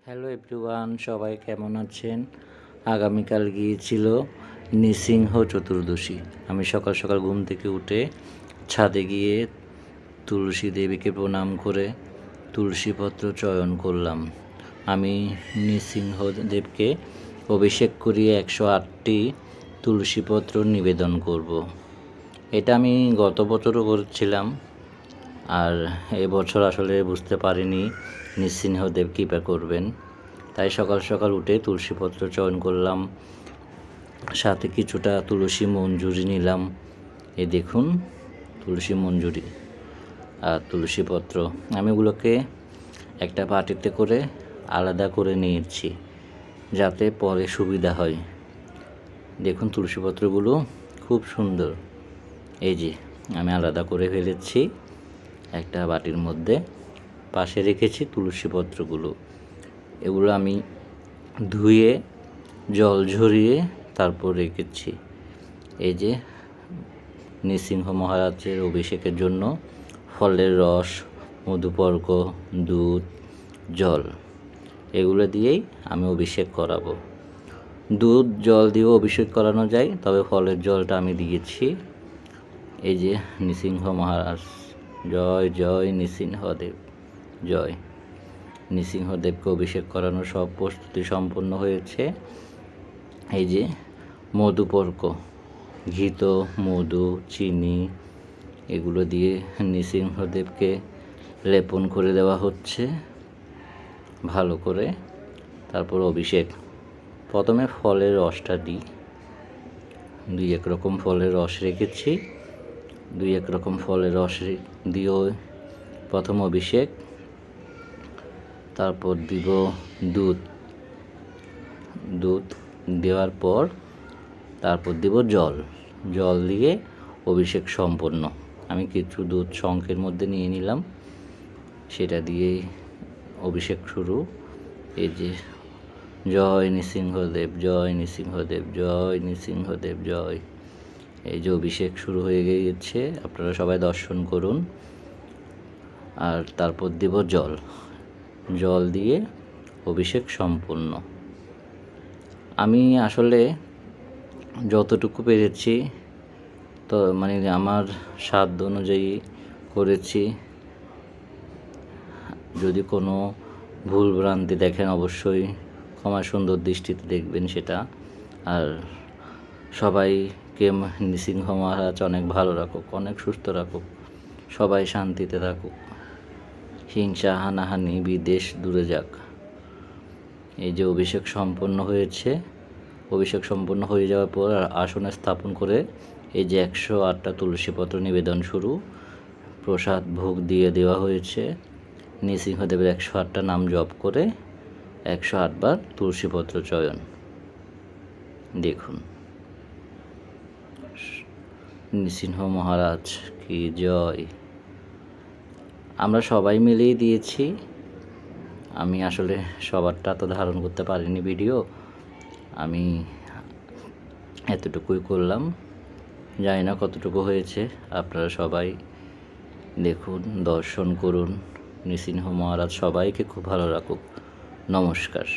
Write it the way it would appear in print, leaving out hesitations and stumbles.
Hello everyone, সবাই কেমন আছেন? আগামীকাল গিয়েছিল নৃসিংহ চতুর্দশী। আমি সকাল সকাল ঘুম থেকে উঠে ছাদে গিয়ে তুলসী দেবীকে প্রণাম করে তুলসীপত্র চয়ন করলাম। আমি নৃসিংহদেবকে অভিষেক করিয়ে 108টি তুলসীপত্র নিবেদন করব। এটা আমি গত বছরও করেছিলাম, আর এবছর আসলে বুঝতে পারিনি নৃসিংহদেব কৃপা করবেন, তাই সকাল সকাল উঠে তুলসীপত্র চয়ন করলাম, সাথে কিছুটা তুলসী মঞ্জুরি নিলাম। এই দেখুন তুলসী মঞ্জুরি আর তুলসীপত্র, আমি ওগুলোকে একটা বাটিতে করে আলাদা করে নিয়েছি যাতে পরে সুবিধা হয়। দেখুন তুলসীপত্রগুলো খুব সুন্দর। এই যে আমি আলাদা করে ফেলেছি একটা বাটির মধ্যে, পাশে রেখেছি তুলসীপত্রগুলো। এগুলো আমি ধুয়ে জল ঝরিয়ে তারপর রেখেছি। এই যে নৃসিংহ মহারাজের অভিষেকের জন্য ফলের রস, মধুপর্ক, দুধ, জল এগুলো দিয়েই আমি অভিষেক করাবো। দুধ জল দিয়েও অভিষেক করানো যায়, তবে ফলের জলটা আমি দিয়েছি। এই যে নৃসিংহ মহারাজ, জয় জয় নৃসিংহদেব জয়। নৃসিংহদেবকে অভিষেক করানোর সব প্রস্তুতি সম্পন্ন হয়েছে। এই যে মধুপর্ক, ঘৃত, মধু, চিনি এগুলো দিয়ে নৃসিংহদেবকে লেপন করে দেওয়া হচ্ছে ভালো করে। তারপর অভিষেক, প্রথমে ফলের রসটা দিই। 2-1 রকম ফলের রস রেখেছি, 2-1 রকম ফলের রস দিয়েও প্রথম অভিষেক। তারপর দিব দুধ, দুধ দেওয়ার পর তারপর দিব জল, জল দিয়ে অভিষেক সম্পন্ন। আমি কিছু দুধ শঙ্খের মধ্যে নিয়ে নিলাম, সেটা দিয়ে অভিষেক শুরু। এই যে জয় নৃসিংহদেব জয় নৃসিংহদেব জয় নৃসিংহদেব জয়। এই যে অভিষেক শুরু হয়ে গিয়েছে, আপনারা সবাই দর্শন করুন। আর তারপর দিব জল, জল দিয়ে অভিষেক সম্পূর্ণ। আমি আসলে যতটুকু পেরেছি তো আমার সাধ্য অনুযায়ী করেছি। যদি কোনো ভুল ভ্রান্তি দেখেন অবশ্যই ক্ষমা সুন্দর দৃষ্টিতে দেখবেন সেটা। আর সবাইকে নৃসিংহ মহারাজ অনেক ভালো রাখুক, অনেক সুস্থ রাখুক, সবাই শান্তিতে থাকুক, হিংসা হানাহানি বিদেশ দূরে যাক। এই যে অভিষেক সম্পন্ন হয়েছে, অভিষেক সম্পন্ন হয়ে যাওয়ার পর আসনে স্থাপন করে এই যে 108টা তুলসীপত্র নিবেদন শুরু। প্রসাদ ভোগ দিয়ে দেওয়া হয়েছে। নৃসিংহদেবের 108টা নাম জপ করে 108 বার তুলসীপত্র চয়ন। দেখুন নৃসিংহ মহারাজ কি জয়। আমরা সবাই মিলেই দিয়েছি, আমি আসলে সবারটা তো ধারণ করতে পারিনি ভিডিও, আমি এতটুকুই করলাম, জানি না কতটুকু হয়েছে। আপনারা সবাই দেখুন, দর্শন করুন। নৃসিংহ মহারাজ সবাইকে খুব ভালো রাখুক। নমস্কার।